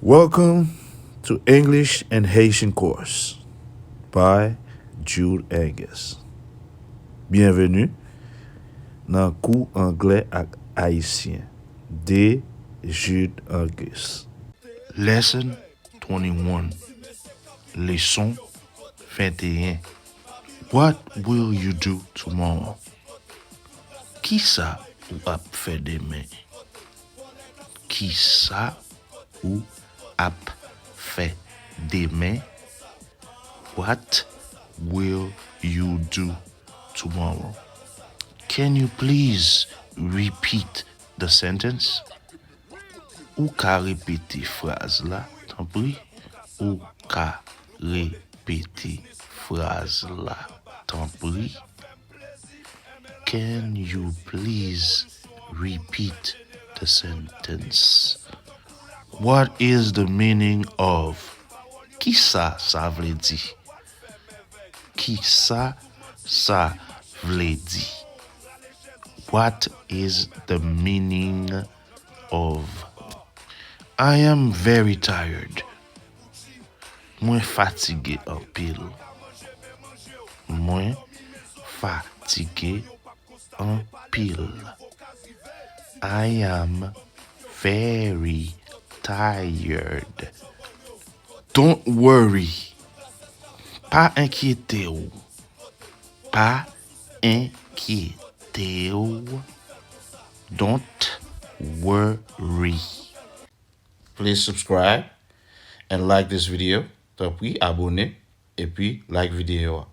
Welcome to English and Haitian course by Jude Angus. Bienvenue dans Kou Anglè ak Ayisyen de Jude Angus. Lesson 21. Leson 21. What will you do tomorrow? Qui ça ou ap fè demain? Qui ça ou ap fè demain? What will you do tomorrow? Can you please repeat the sentence? Ou ka répéter phrase la, t'en prie? Ou ka répéter phrase la, t'en prie? Can you please repeat the sentence? What is the meaning of? Qui ça vle di? Qui ça vle di? What is the meaning of? I am very tired. Mwen fatigué en pile. Mwen fatigué en pile. I am very tired. Don't worry. Pas inquiété ou. Pas inquiété ou. Don't worry. Please subscribe and like this video. Donc oui, abonnez et puis like vidéo.